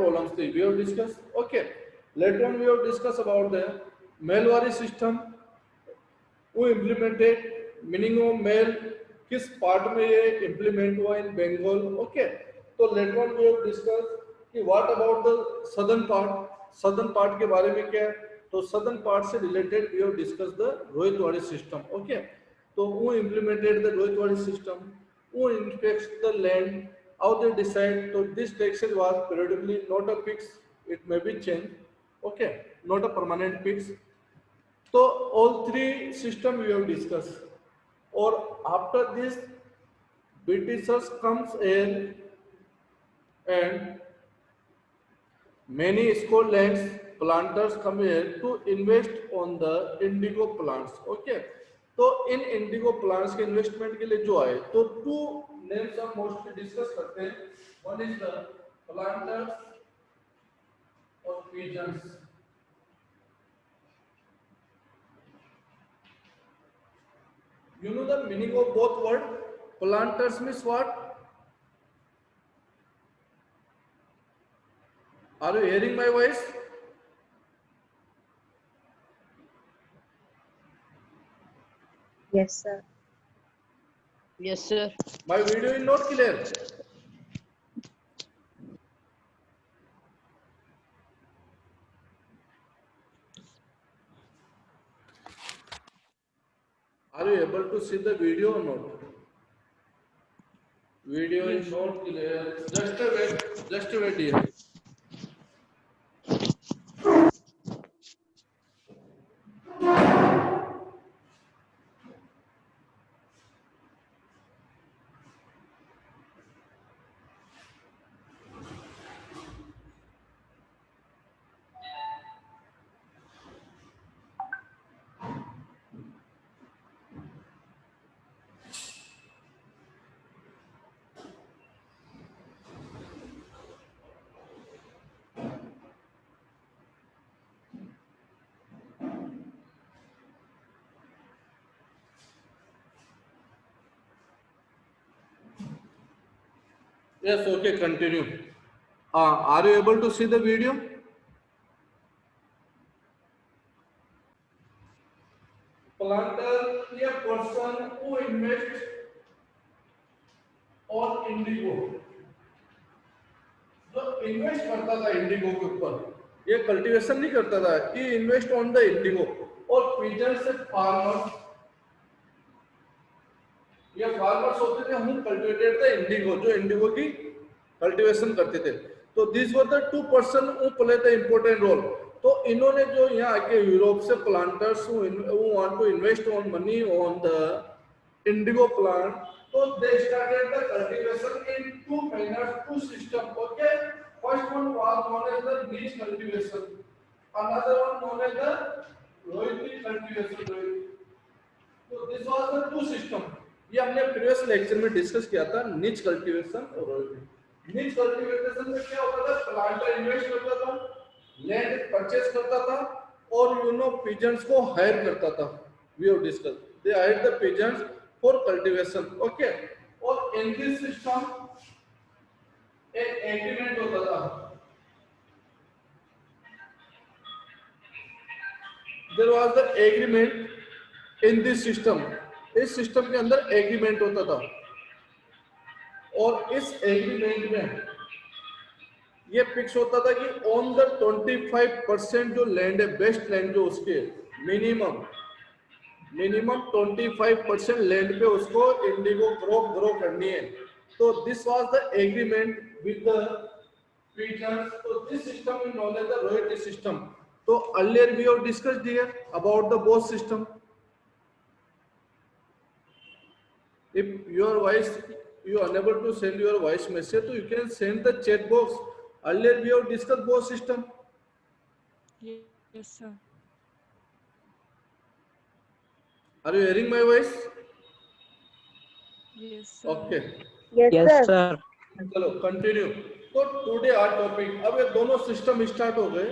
problems we have discussed. Okay, later on we have discussed about the mail system, who implemented, meaning of mail किस part में ये implement हुआ in Bengal. Okay, तो later on we have discuss कि what about the southern part के बारे में क्या है. तो सदर्न पार्ट से related we have discuss the ryotwari system. Okay, तो वो implemented the ryotwari system, who inspects the land, how they decide. So this taxation was periodically, not a fix, it may be changed. Okay, not a permanent fix. So all three system we have discussed. Or after this, Britishers comes in and many Scotland's planters come here to invest on the indigo plants. Okay, तो इन Indigo plants के investment के लिए जो आए, तो two names हम mostly discuss करते हैं. वन इज द प्लांटर्स और pigeons. You know the meaning of both word? Planters means what? Are you hearing my voice? Yes, sir. Yes, sir. My video is not clear. Are you able to see the video or not? Video is not clear. Just wait here. Yes, okay, continue. Are you able to see the video? Planter is a person who invests on indigo. जो invest करता था Indigo के ऊपर, ये cultivation नहीं करता था, ये इन्वेस्ट ऑन द इंडिगो. और पीजन्स से फार्मर्स, ये फार्मर्स होते थे हु कल्टिवेटेड द इंडिगो, जो इंडिगो की कल्टीवेशन करते थे. तो this were the two person who play the important role. तो इन्होंने जो यहाँ आके यूरोप से planters who want to invest on money on the indigo plant, तो they started the cultivation in two manners, two system. Okay, first one was known as the nij cultivation, another one known as the ryoti cultivation. तो this was the two system. ये हमने previous lecture में discuss किया था, निच cultivation और रोहिती. निच cultivation में क्या होता था, प्लांटर इन्वेस्ट करता था, लैंड परचेज करता था और पिजन्स को हायर करता था. We have discuss, they hire the peasants for cultivation. Okay, और इन दिस सिस्टम एक एग्रीमेंट होता था. There was the agreement in this system. इस सिस्टम के अंदर एग्रीमेंट होता था और इस एग्रीमेंट में ये फिक्स होता था कि ऑन द 25% जो लैंड है, बेस्ट लैंड जो उसके मिनिमम 25% लैंड पे उसको इंडिगो क्रॉप ग्रो करनी है. तो this was the agreement with the peasants. तो this system is known as the royalty system. तो earlier we have discussed here about the both system. If your voice, you are unable to send your voice message, so you can send the chat box. Earlier we have discussed both system. Yes, sir. Are you hearing my voice? Yes, sir. Okay. Yes, sir. चलो continue. तो today our topic, अब ये दोनों system start हो गए.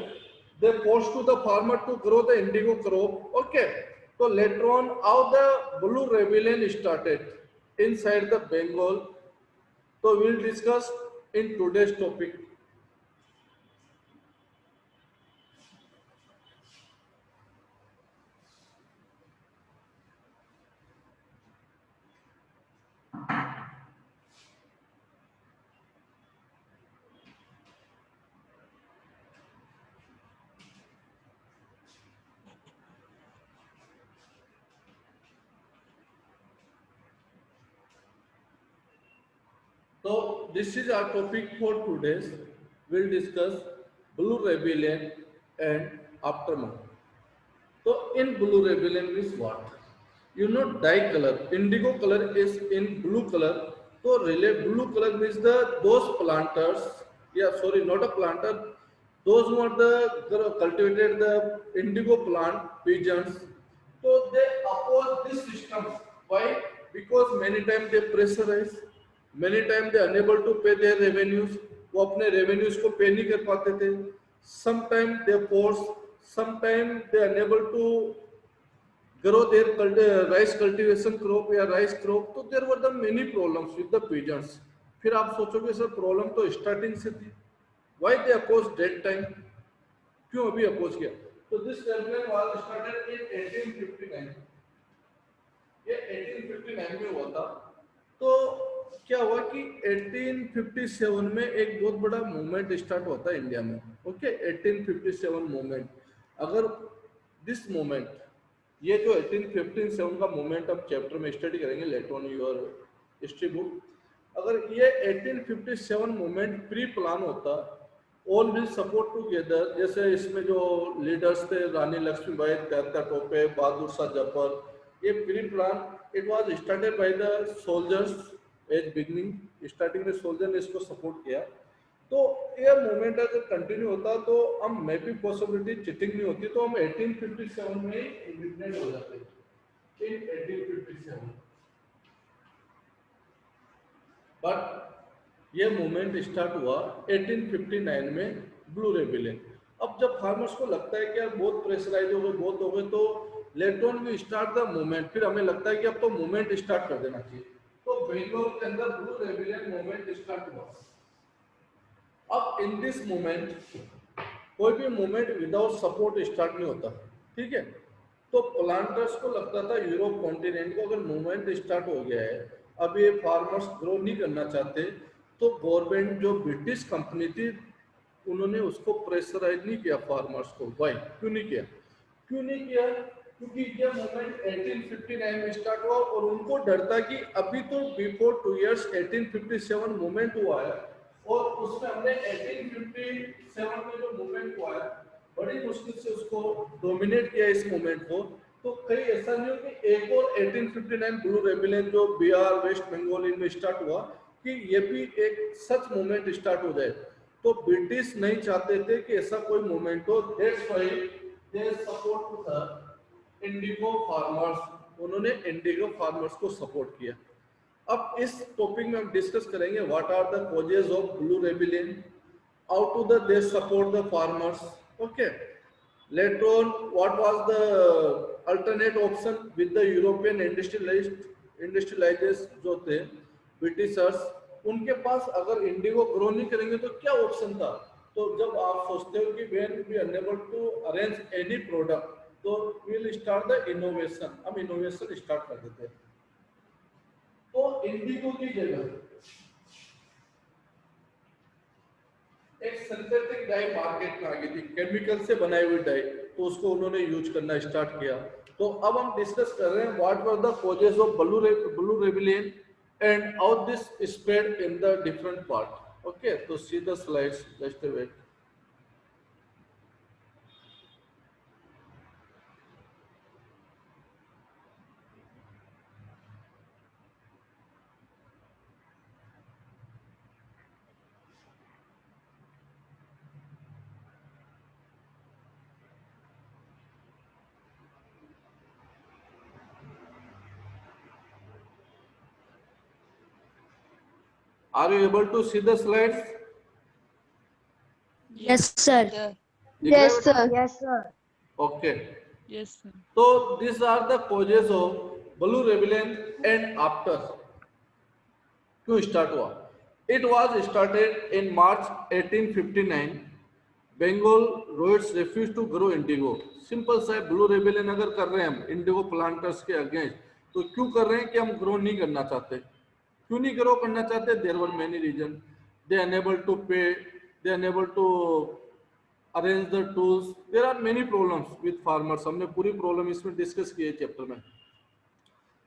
They forced to the farmer to grow the indigo crop. Okay. So later on, how the blue rebellion started inside the Bengal. So we'll discuss in today's topic. So this is our topic for today's. We'll discuss Blue Rebellion and aftermath. So in Blue Rebellion means what? You know dye color. Indigo color is in blue color. So blue color means those planters. Yeah, sorry, not a planter. Those who are cultivated the indigo plant pigeons. So they oppose this system. Why? Because many times they pressurize. Many times they unable to pay their revenues. वो अपने revenues को pay नहीं कर पाते थे. Sometimes they force. Sometimes they unable to grow their rice cultivation crop या rice crop. तो there were the many problems with the pigeons. फिर आप सोचोगे सर प्रॉब्लम तो स्टार्टिंग से थी. Why they opposed that time? क्यों अभी अपोज किया? तो this rebellion was started in 1859. ये 1859 में हुआ था. तो क्या हुआ कि 1857 में एक बहुत बड़ा मूवमेंट स्टार्ट हुआ था इंडिया में. Okay, 1857 movement. अगर दिस मूवमेंट, ये जो 1857 का मूवमेंट हम चैप्टर में स्टडी करेंगे later on your history book. अगर ये 1857 मूवमेंट प्री प्लान होता, ऑल विल सपोर्ट टुगेदर, जैसे इसमें जो लीडर्स थे रानी लक्ष्मीबाई, तात्या टोपे, बहादुर शाह जफर, ये pre plan it was started by the soldiers as beginning. Starting में सोल्जर ने इसको सपोर्ट किया. तो ये मूवमेंट अगर कंटिन्यू होता तो हम मे भी पॉसिबिलिटी चीटिंग नहीं होती, तो हम 1857 में इंडिपेंडेंट हो जाते. इन 1857 बट ये मूवमेंट स्टार्ट हुआ 1859 में, ब्लू रेबेलियन. अब जब फार्मर्स को लगता है कि यार बहुत प्रेशराइज हो गए, बहुत हो गए, तो later on we start the movement. फिर हमें लगता है कि अब तो मूवमेंट स्टार्ट कर देना चाहिए. तो बेंगलोर के अंदर ब्लू रेबेलियन मूवमेंट स्टार्ट हुआ. अब इन दिस मूवमेंट कोई भी मूवमेंट विदाउट सपोर्ट स्टार्ट नहीं होता. ठीक है. तो प्लांटर्स को लगता था यूरोप कॉन्टिनेंट को अगर मूवमेंट स्टार्ट हो गया है, अब ये फार्मर्स ग्रो नहीं करना चाहते, तो गवर्नमेंट जो ब्रिटिश कंपनी थी उन्होंने उसको प्रेशराइज नहीं किया फार्मर्स को. वाई? क्यों नहीं किया? क्यों नहीं किया? क्योंकि ये मूवमेंट 1859 में स्टार्ट हुआ और उनको डर था कि अभी तो बिफोर 2 इयर्स 1857 मूवमेंट हुआ है और उसमें हमने 1857 में जो मूवमेंट हुआ है बड़ी मुश्किल से उसको डोमिनेट किया इस मूवमेंट को. तो कहीं ऐसा नहीं हो कि एक और 1859 ब्लू रेबेलियन जो बिहार, वेस्ट बंगाल इनमें स्टार्ट हुआ कि ये भी एक सच मूवमेंट स्टार्ट हो जाए. तो ब्रिटिश नहीं चाहते थे कि ऐसा कोई मूवमेंट हो. That's why they support the indigo farmers. उन्होंने इंडिगो फार्मर्स को सपोर्ट किया. अब इस टॉपिक में हम डिस्कस करेंगे what are the causes of blue rebellion, how to the they support the farmers. Okay. Later on, what was the alternate option with the European industrializers जो थे Britishers, उनके पास अगर इंडिगो ग्रो नहीं करेंगे तो क्या ऑप्शन था? तो जब आप सोचते हो कि when we unable to arrange any product, तो we'll start the innovation. हम इनोवेशन स्टार्ट कर देते हैं. तो इंडिगो की जगह एक सिंथेटिक डाई मार्केट में आ गई थी, केमिकल से बनाई हुई डाई, तो उसको उन्होंने यूज करना स्टार्ट किया. तो अब हम डिस्कस कर रहे हैं what were the causes of blue rebellion and how this spread in the different part. Okay, तो see the slides, just wait. Are you able to see the slides? Yes, sir. Sir. Yes, sir. Yes, sir. Okay. Yes, sir. So these are the causes of blue rebellion and after. क्यों start हुआ? It was started in March 1859. Bengal Rhodes refused to grow indigo. Simple सा blue rebellion अगर कर रहे हैं हम Indigo planters के against, तो क्यों कर रहे हैं कि हम ग्रो नहीं करना चाहते. क्यों नहीं ग्रो करना चाहते? There were many reason. They unable to pay, they unable to arrange the tools. There are many problems with farmers. हमने पूरी प्रॉब्लम इसमें डिस्कस की है चैप्टर में.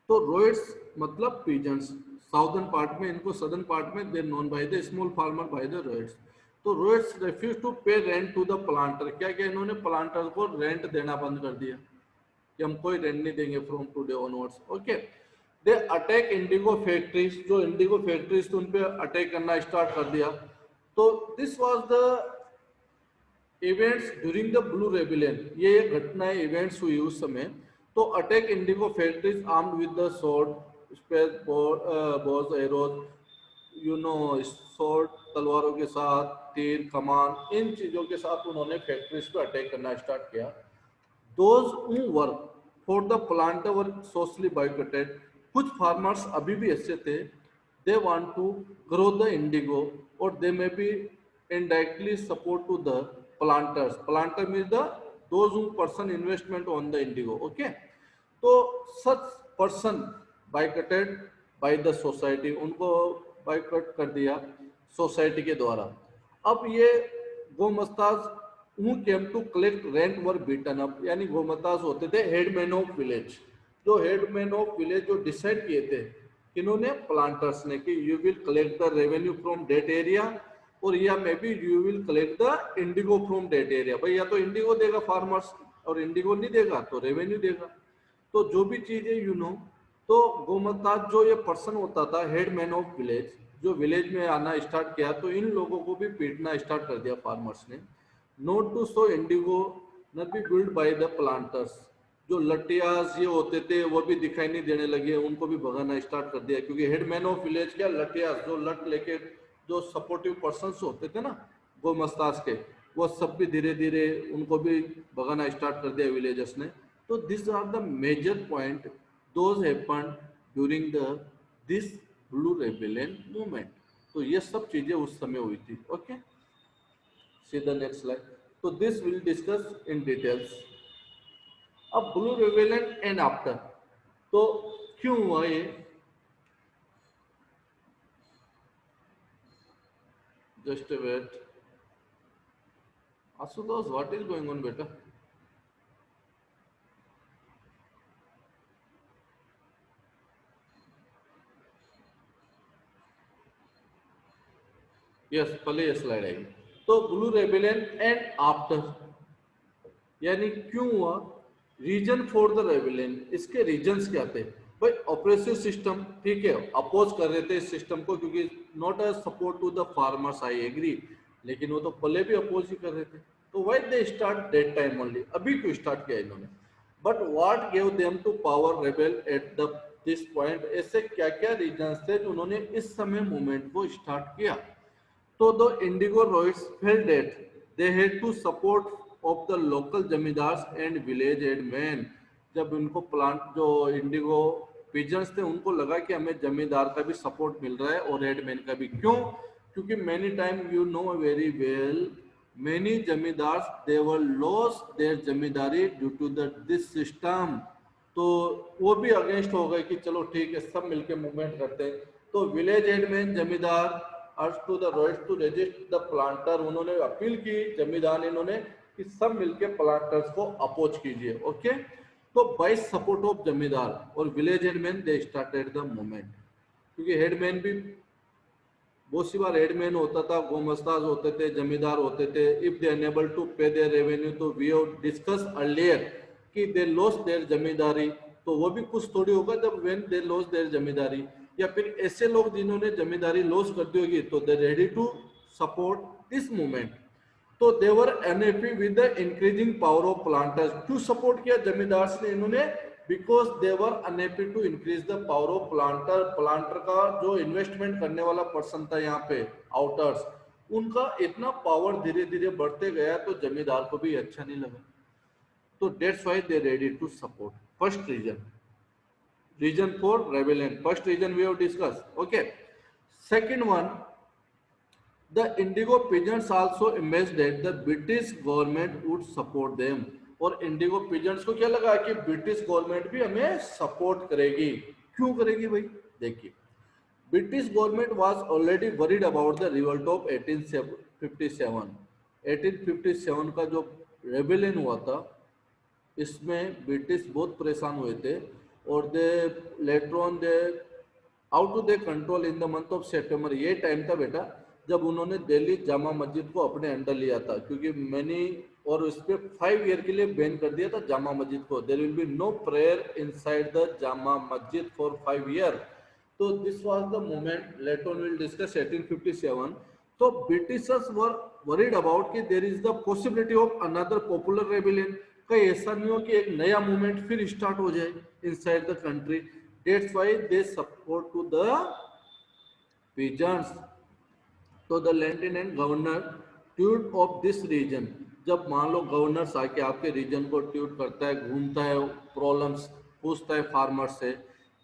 तो रोइड्स मतलब पिजन्स. साउदर्न पार्ट में, इनको सदर्न पार्ट में, they known by the small farmer by the ryots. तो ryots refuse to pay rent to the planter. क्या क्या इन्होंने प्लांटर को रेंट देना बंद कर दिया कि हम कोई रेंट नहीं देंगे from today onwards. Okay, they attack indigo factories, जो इंडिगो फैक्ट्रीज थी उन पे अटैक करना स्टार्ट कर दिया। तो this was the events during the blue rebellion, ये घटनाएं इवेंट्स हुई उस समय। तो attack indigo factories armed with the sword, spears bows, arrows, you know sword, तलवारों के साथ, तीर, कमान, इन चीजों के साथ उन्होंने फैक्ट्रीज पे अटैक करना स्टार्ट किया। Those who work for the planter were socially boycotted. कुछ फार्मर्स अभी भी ऐसे थे, they want to grow the indigo or they may be indirectly support to the planters. Planter means the those who person investment on the indigo. Okay, तो such person boycotted by the society, उनको boycott कर दिया society के द्वारा। अब ये गोमस्ताज who came to collect rent were beaten up, यानी गोमताज होते थे हेडमैन ऑफ विलेज। जो हेडमैन ऑफ विलेज जो डिसाइड किए थे इन्होंने, प्लांटर्स ने, कि you will collect the revenue from that area और या maybe you will collect the indigo from that area. भाई या तो इंडिगो देगा फार्मर्स, और इंडिगो नहीं देगा तो रेवेन्यू देगा। तो जो भी चीज है यू नो, तो गोमताज जो ये पर्सन होता था हेडमैन ऑफ विलेज, जो विलेज में आना स्टार्ट किया, तो इन लोगों को भी पीटना स्टार्ट कर दिया फार्मर्स ने। Not to sow indigo not be built by the planters, जो लटियास ये होते थे वो भी दिखाई नहीं देने लगे, उनको भी भगाना स्टार्ट कर दिया। क्योंकि हेडमैन ऑफ विलेज क्या, लटियास, जो लट लेके जो सपोर्टिव पर्सन्स होते थे ना गोमस्ताज के, वो सब भी धीरे धीरे उनको भी भगाना स्टार्ट कर दिया विलेजर्स ने। तो this are the major point those happened during the this blue rebellion movement. तो ये सब चीजें उस समय हुई थी। Okay, see the next slide. So this we'll discuss in details. अब ब्लू रेबेलियन एंड आफ्टर, तो क्यों हुआ ये, just wait. Ashutosh, what is going on बेटा? यस, पहले ये स्लाइड आएगी। तो ब्लू रेबेलियन एंड आफ्टर, यानी क्यों हुआ, रीजन फॉर द रेबेलियन, इसके रीजंस क्या थे भाई? ऑपरेसिव सिस्टम, ठीक है, अपोज कर रहे थे इस सिस्टम को, क्योंकि not a support to the farmers, I agree, लेकिन वो तो पहले भी अपोज ही कर रहे थे। तो why they start that time only, अभी क्यों स्टार्ट किया इन्होंने? But what gave them to power rebel at the this point, ऐसे क्या क्या रीजंस थे जो उन्होंने इस समय मूवमेंट को स्टार्ट किया? So the indigo roids felt that they had to support of the local zamindars and village headmen। जब उनको प्लांट जो इंडिगो पिजन्स थे उनको लगा कि हमें जमींदार का भी सपोर्ट मिल रहा है और हेडमैन का भी। क्यों? क्योंकि many time you know very well many zamindars they were lost their zamindari due to the this system। तो वो भी अगेंस्ट हो गए कि चलो ठीक है सब मिलके मूवमेंट करते हैं। तो village headman, zamindar urge to the ryots to resist the planter, उन्होंने अपील की जमींदार ने इन्होंने कि सब मिलके प्लांटर्स को अपोज कीजिए। ओके, तो बाय सपोर्ट ऑफ जमींदार और village headman they started the movement. क्योंकि हेडमैन भी बहुत सी बार हेडमैन होता था, गोमस्ताज होते थे, जमींदार होते थे। इफ दे अनेबल टू पे देयर रेवेन्यू, तो वी हैव डिस्कस अर्लियर कि दे लॉस्ट देयर जमींदारी, तो वो भी कुछ थोड़ी होगा जब व्हेन दे लॉस्ट देयर जमींदारी। या फिर ऐसे लोग जिन्होंने जमींदारी लॉस कर दी होगी तो they ready to support this movement. तो they were unhappy with the increasing power of planters. क्यों सपोर्ट किया जमींदार्स ने इन्होंने? Because they were unhappy to increase the power of planter. Planter का जो इन्वेस्टमेंट करने वाला पर्सन था यहाँ पे आउटर्स, उनका इतना पावर धीरे धीरे बढ़ते गया तो जमींदार को भी अच्छा नहीं लगा। तो that's why they ready to support. First reason for rebellion, first reason we have discussed. Okay, second one, the indigo peasants also imagined that the British government would support them। और इंडिगो पिजन्स को क्या लगा कि British government भी हमें support करेगी। क्यों करेगी भाई? देखिए, British government was already worried about the revolt of 1857। 1857 का जो रेबेलियन हुआ था इसमें ब्रिटिश बहुत परेशान हुए थे और they later on they how to they control in the month of September, ये टाइम था बेटा जब उन्होंने दिल्ली जामा मस्जिद को अपने अंडर लिया था, क्योंकि मैंने और उस पर 5 ईयर के लिए बैन कर दिया था जामा मस्जिद को। There will be no prayer inside the Jama Masjid for 5 year. तो this was the moment, later on will discuss 1857। तो ब्रिटिशर्स वर वरीड अबाउट कि there is the possibility of another popular rebellion, कहीं ऐसा नहीं हो कि एक नया मूवमेंट फिर स्टार्ट हो जाए inside the country. That's why they support to the peasants. तो द लेफ्टिनेंट गवर्नर ट्यूट ऑफ दिस रीजन, जब मान लो गवर्नर्स आके आपके रीजन को ट्यूट करता है, घूमता है, प्रॉब्लम्स पूछता है फार्मर से,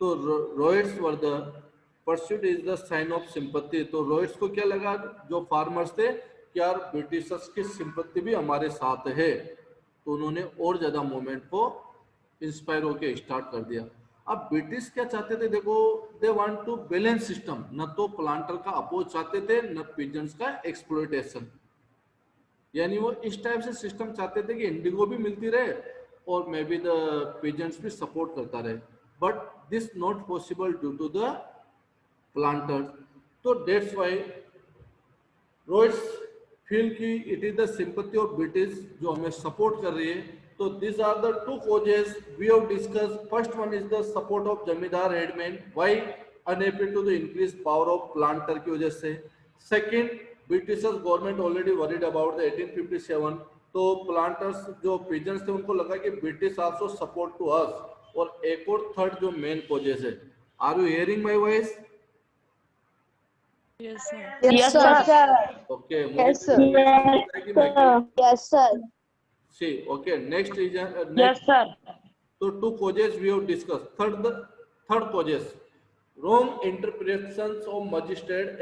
तो ryots were the pursuit is the sign of sympathy. तो रॉयट्स को क्या लगा, जो फार्मर्स थे, कि यार ब्रिटिशर्स की सिंपत्ति भी हमारे साथ है, तो उन्होंने और ज्यादा मूवमेंट को इंस्पायर होके स्टार्ट कर दिया। अब ब्रिटिश क्या चाहते थे, देखो, they want to balance system, न तो प्लांटर का अपोज चाहते थे न पिजन्स का एक्सप्लॉइटेशन, यानी वो इस टाइप से सिस्टम चाहते थे कि इंडिगो भी मिलती रहे और मे बी द पिजन्स भी सपोर्ट करता रहे, but this not possible due to the planter. तो डेट्स वाई रॉयट्स फील कि it is the sympathy of British जो हमें सपोर्ट कर रही है। तो this are the two causes we have discuss. First one is the support of zamindar headman, why unable to the increase power of planter की वजह से। Second, britishers government already worried about the 1857, तो planters जो peasants थे उनको लगा कि British also support to us. और एक और थर्ड जो मेन कॉजेस है, are you hearing my voice? Yes, sir. Yes, sir. Okay, मुझे Yes, sir. कि मैं Yes, sir. See okay. Next reason, Yes, नेक्स्ट, sir. तो two causes we have discuss. Third causes, wrong interpretations of magistrate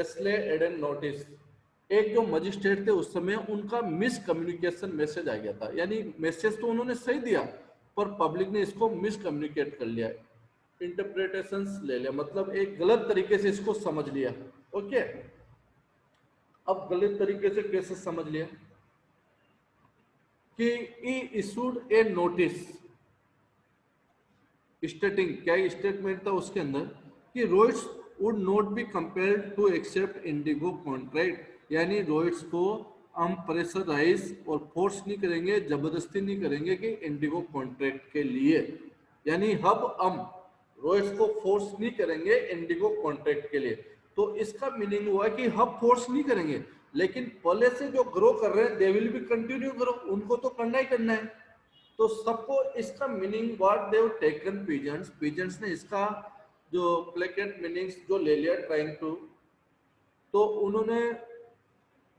Ashley Eden notice. एक जो magistrate थे उस समय उनका मिस कम्युनिकेशन मैसेज आ गया था, यानी मैसेज तो उन्होंने सही दिया पर पब्लिक ने इसको मिस कम्युनिकेट कर लिया, इंटरप्रिटेशंस ले लिया, मतलब एक गलत तरीके से इसको समझ लिया। ओके, अब गलत तरीके से कैसे समझ लिया कि ही इशूड ए नोटिस स्टेटिंग, क्या स्टेटमेंट था उसके अंदर, कि ryots would not be compelled to accept indigo contract, यानी रॉयट्स को हम प्रेशराइज और फोर्स नहीं करेंगे, जबरदस्ती नहीं करेंगे कि इंडिगो कॉन्ट्रैक्ट के लिए, यानी हम रॉयट्स को फोर्स नहीं करेंगे इंडिगो कॉन्ट्रैक्ट के लिए। तो इसका मीनिंग हुआ कि हम फोर्स नहीं करेंगे, लेकिन पहले से जो ग्रो कर रहे हैं they will be continue grow, उनको तो करना ही करना है। तो सबको इसका meaning what they have taken peasants ने इसका जो प्लेकेट मीनिंग्स जो ले लिया ट्राइंग टू, तो उन्होंने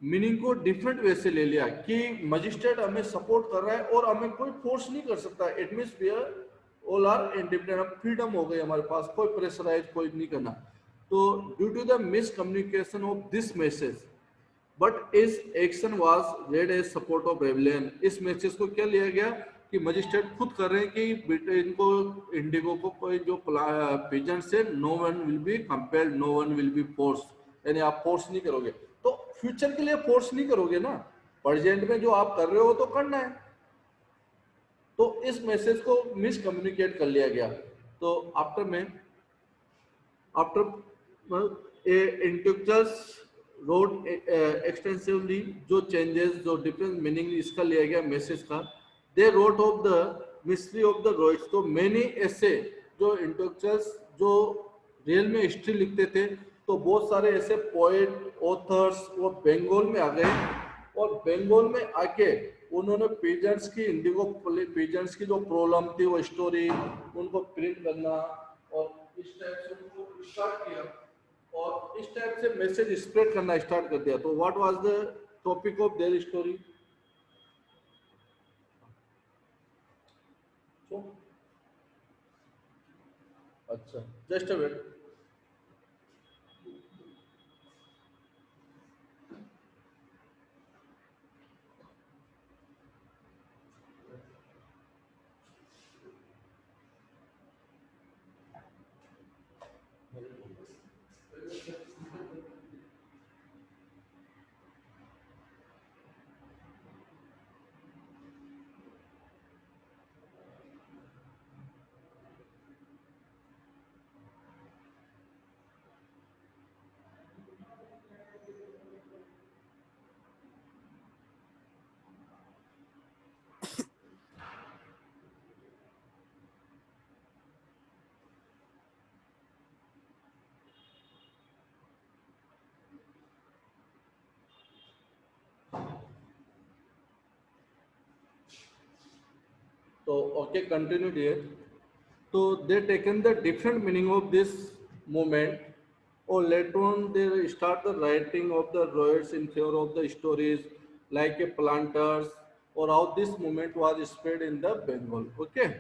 मीनिंग को डिफरेंट वे से ले लिया कि मजिस्ट्रेट हमें सपोर्ट कर रहा है और हमें कोई फोर्स नहीं कर सकता, it means we are all are independent, freedom हो गई हमारे पास, कोई प्रेशराइज कोई नहीं करना। तो due to the miscommunication of this message but इस action was read as support of rebellion, इस मैसेज को क्या लिया गया कि मजिस्ट्रेट खुद कर रहे हैं कि इनको इंडिगो को कोई जो पिजन से no one will be compelled, no one will be force, यानी आप फोर्स नहीं करोगे, तो फ्यूचर के लिए फोर्स नहीं करोगे ना, प्रेजेंट में जो आप कर रहे हो तो करना है। तो इस मैसेज को मिस कम्युनिकेट कर लिया गया। तो आफ्टर इंटेलेक्चुअल्स रोड एक्सटेंसिवली, जो चेंजेस जो डिफरेंट मीनिंग इसका लिया गया मैसेज का, they wrote of the mystery of the riots. तो मैनी ऐसे जो इंटेलेक्चुअल्स जो रियल में हिस्ट्री लिखते थे, तो बहुत सारे ऐसे पोएट ऑथर्स वो बंगाल में आ गए और बंगाल में आके उन्होंने पीजेंट्स की इंडिगो पीजेंट्स की जो प्रॉब्लम थी वो स्टोरी उनको प्रिंट करना और इस टाइप से उनको स्टार्ट किया और इस टाइप से मैसेज स्प्रेड करना स्टार्ट कर दिया। तो what was the topic of their story? अच्छा, just a wait. So okay, continue here. So they taken the different meaning of this movement, or later on they start the writing of the riots in favor of the stories like a planters, or how this movement was spread in the Bengal. Okay,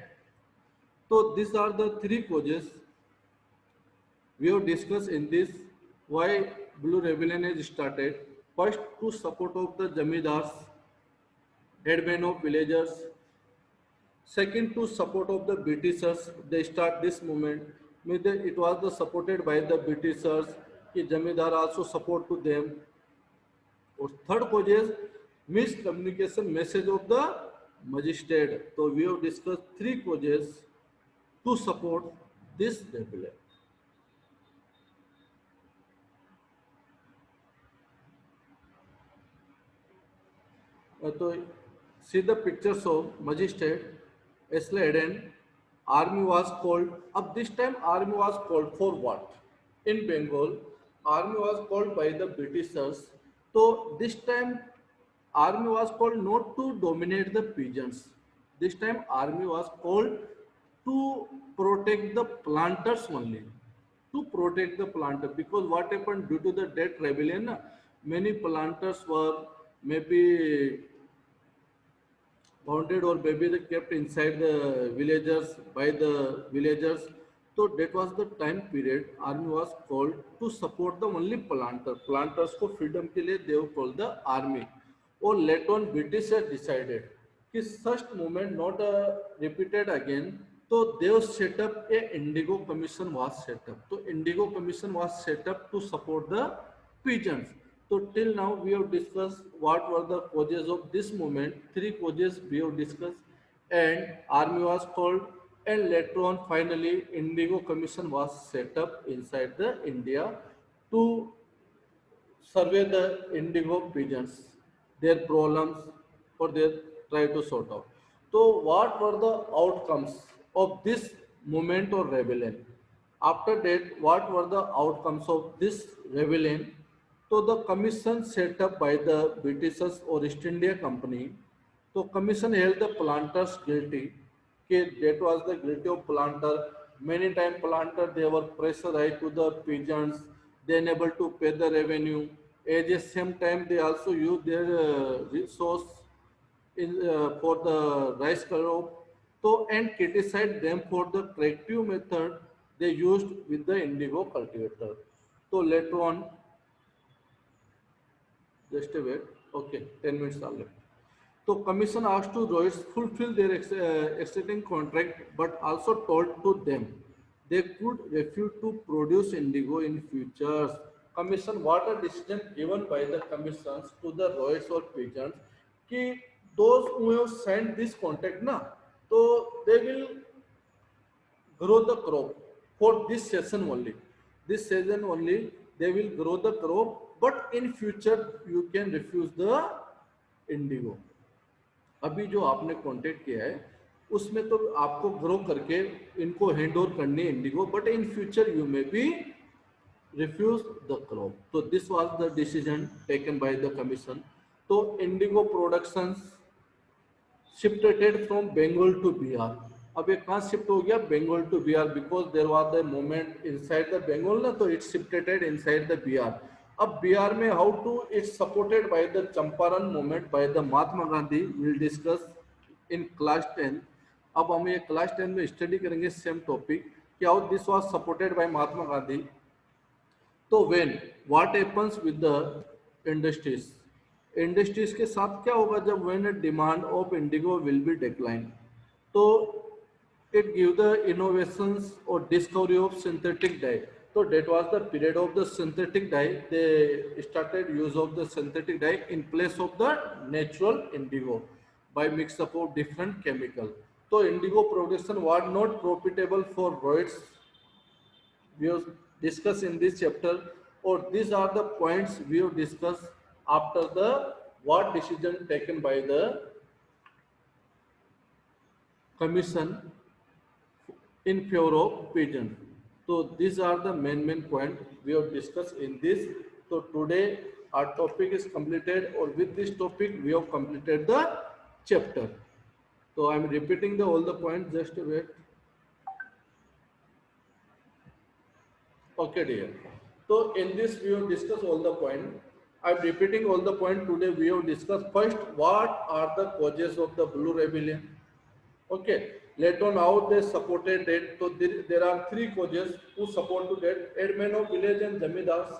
so these are the three causes we have discussed in this why Blue Rebellion is started. First, to support of the Jamidars, headmen of villagers. Second, to support of the Britishers, they start this movement. It was the supported by the Britishers. कि जमींदार also support to them. और third cause is miscommunication message of the magistrate. So we have discussed three causes to support this rebellion. तो see the pictures of magistrate, Esladen, army was called. Up this time, army was called for what? In Bengal, army was called by the Britishers. So this time, army was called not to dominate the peasants. This time, army was called to protect the planters only. To protect the planter, because what happened due to the debt rebellion, many planters were maybe wounded or maybe they kept inside the villagers by the villagers. So that was the time period army was called to support the only planter. Planters को freedom के लिए they were called the army. और later on British had decided कि such movement not repeated again. So they set up a Indigo Commission was set up. So Indigo Commission was set up to support the peasants. So till now we have discussed what were the causes of this movement. Three causes we have discussed, and army was called, and later on finally Indigo Commission was set up inside the India to survey the indigo peasants, their problems, or they try to sort out. So what were the outcomes of this movement or rebellion? After that, what were the outcomes of this rebellion? So the commission set up by the Britishers or East India Company. So commission held the planters guilty. Okay, that was the guilty of planter. Many times planter they were pressurized to the peasants. They unable to pay the revenue. At the same time, they also use their resource for the rice crop. So and criticized them for the corrective method they used with the indigo cultivator. So later on, just a wait. Okay, 10 minutes are left. So commission asked to Royce fulfill their existing contract, but also told to them they could refuse to produce indigo in futures. Commission what a decision given by the commissions to the Royce or peasants कि those who have signed this contract na, so they will grow the crop for this season only. This season only they will grow the crop, but in future you can refuse the indigo. अभी जो आपने contact किया है उसमें तो आपको grow करके इनको हैंड ओवर करनी है indigo, but in future you may be refuse the crop. तो this was the decision taken by the commission. तो indigo productions shifted from Bengal to Bihar. अब ये कहाँ शिफ्ट हो गया? Bengal to Bihar, because there was the movement inside the Bengal ना, तो it shifted inside the Bihar. अब बिहार में how to its supported by the Champaran movement by the Mahatma Gandhi, will discuss in class 10. अब हम ये क्लास 10 में स्टडी करेंगे सेम टॉपिक कि how this was supported by Mahatma Gandhi. तो when what happens with the industries, industries के साथ क्या होगा जब when demand of indigo will be decline. तो इट गिव द इनोवेशंस और discovery of synthetic dye. So that was the period of the synthetic dye. They started use of the synthetic dye in place of the natural indigo by mix up of different chemical. So indigo production was not profitable for Rhodes. We have discussed in this chapter, or these are the points we have discussed after the what decision taken by the commission in favor of peasants. So these are the main point we have discussed in this. So today our topic is completed, or with this topic we have completed the chapter. So I'm repeating all the points. Just wait. Okay, dear. So in this we have discussed all the point. I'm repeating all the point today. We have discussed first what are the causes of the blue rebellion. Okay. Later on how they supported it. So there are three causes who support to that. Headmen of village and Jamidars.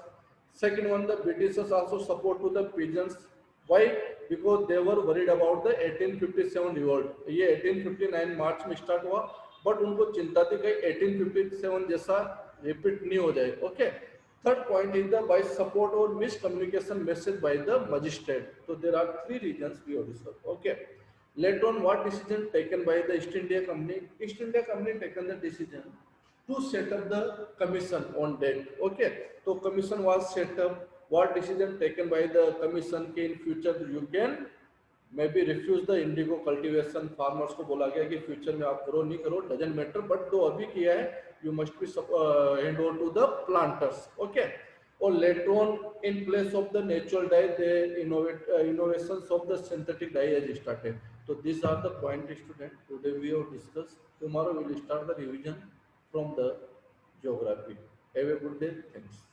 Second one, the Britishers also support to the peasants. Why? Because they were worried about the 1857 revolt. ये 1859 मार्च में start हुआ, but उनको चिंता थी कि 1857 जैसा repeat नहीं हो जाए. Okay. Third point is the by support or miscommunication message by the magistrate. So there are three reasons we have discussed. Okay. Later on, what decision taken by the East India Company? East India Company taken the decision to set up the commission on that. Okay. So commission was set up. What decision taken by the commission? कि in future you can maybe refuse the indigo cultivation. Farmers को बोला गया कि future में आप करो नहीं करो doesn't matter. But जो अभी किया है, you must be hand over to the planters. Okay. Or later on, in place of the natural dye, the innovations of the synthetic dye has started. So these are the points, student. Today we have discussed. Tomorrow we will start the revision from the geography. Have a good day. Thanks.